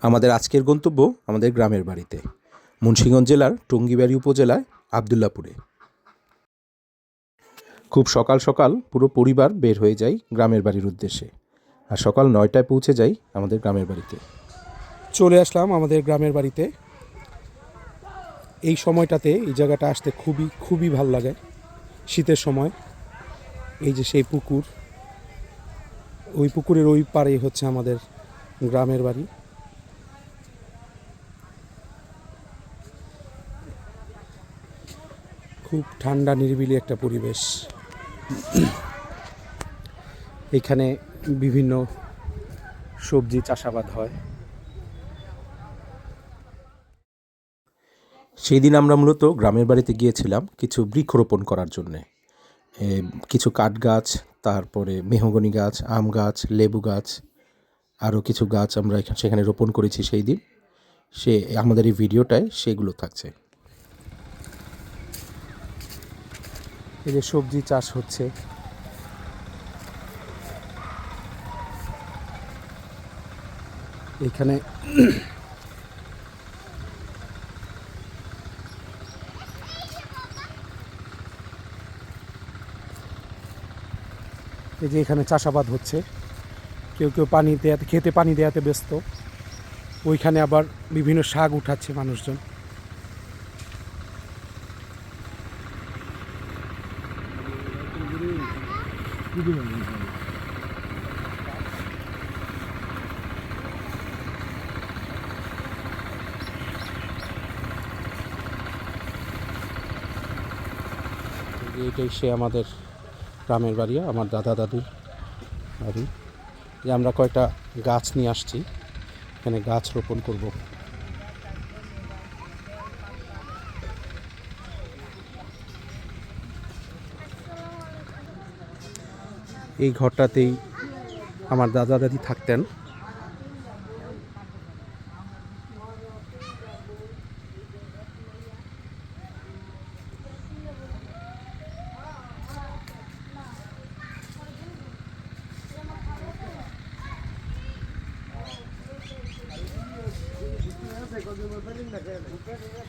আমাদের আজকের গন্তব্য আমাদের গ্রামের বাড়িতে, মুন্সিগঞ্জ জেলার টঙ্গীবাড়ি উপজেলায় আবদুল্লাপুরে। খুব সকাল সকাল পুরো পরিবার বের হয়ে যাই গ্রামের বাড়ির উদ্দেশ্যে, আর সকাল 9টায় পৌঁছে যাই আমাদের গ্রামের বাড়িতে। চলে আসলাম আমাদের গ্রামের বাড়িতে। এই সময়টাতে এই জায়গাটা আসতে খুবই ভালো লাগে, শীতের সময়। এই যে সেই পুকুর, ওই পুকুরের ওই পাড়েই হচ্ছে আমাদের গ্রামের বাড়ি। খুব ঠান্ডা নিরিবিলি একটা পরিবেশ। এখানে বিভিন্ন সবজি চাষাবাদ হয়। সেই দিন আমরা মূলত গ্রামের বাড়িতে গিয়েছিলাম কিছু বৃক্ষরোপণ করার জন্যে। কিছু কাঠ গাছ, তারপরে মেহগনি গাছ, আম গাছ, লেবু গাছ, আরও কিছু গাছ আমরা সেখানে রোপণ করেছি সেই দিন। আমাদের এই ভিডিওটায় সেগুলো থাকছে। এই যে সবজি চাষ হচ্ছে, এখানে এই যে এখানে চাষাবাদ হচ্ছে। কেউ কেউ খেতে পানি দেওয়াতে ব্যস্ত। ওইখানে আবার বিভিন্ন শাক উঠাচ্ছে মানুষজন। এটাই সে আমাদের গ্রামের বাড়ি, আমার দাদা দাদুর বাড়ি। যে আমরা কয়েকটা গাছ নিয়ে আসছি, এখানে গাছ রোপণ করব। এই ঘরটাতেই আমার দাদা দাদি থাকতেন।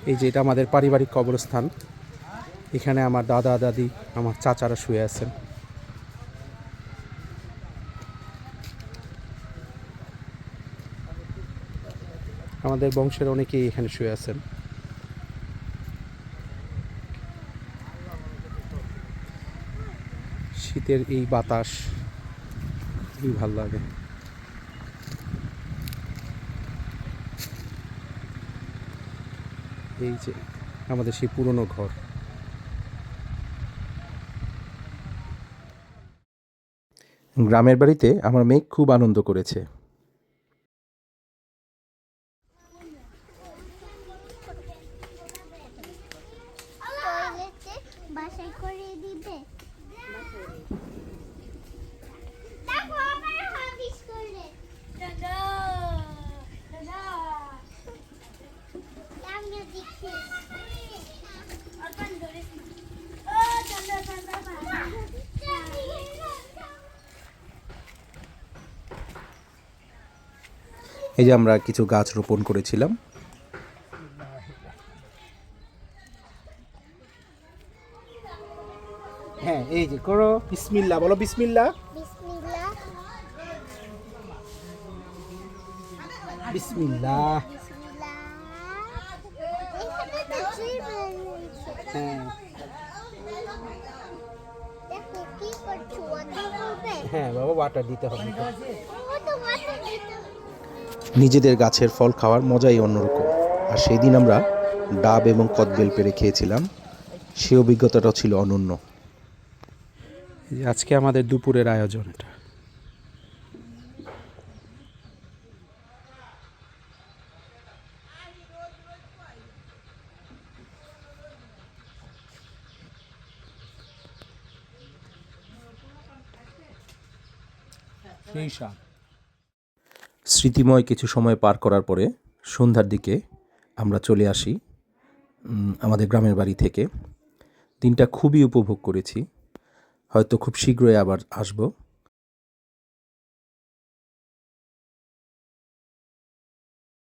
এই যে এটা আমাদের পারিবারিক কবরস্থান। এখানে আমার দাদা দাদি, আমার চাচারা শুয়ে আছেন। আমাদের বংশের অনেকেই এখানে শুয়ে আছেন। শীতের এই বাতাস খুবই ভালো লাগে। এই যে আমাদের সেই পুরনো ঘর। গ্রামের বাড়িতে আমার মেয়ে খুব আনন্দ করেছে। এই যে আমরা কিছু গাছ রোপণ করেছিলাম। হ্যাঁ, এই যে করো বিসমিল্লাহ, বলো বিসমিল্লাহ। বিসমিল্লাহ। হ্যাঁ হ্যাঁ বাবা, ওয়াটার দিতে হবে। নিজেদের গাছের ফল খাওয়ার মজাই অন্যরকম। আর সেই দিন আমরা ডাব এবং কদবেল পেড়ে খেয়েছিলাম, সে অভিজ্ঞতাটাও ছিল অনন্য। আজকে আমাদের দুপুরের আয়োজন এটা। স্মৃতিময় কিছু সময় পার করার পরে সন্ধ্যার দিকে আমরা চলে আসি আমাদের গ্রামের বাড়ি থেকে। দিনটা খুবই উপভোগ করেছি। হয়তো খুব শীঘ্রই আবার আসবো।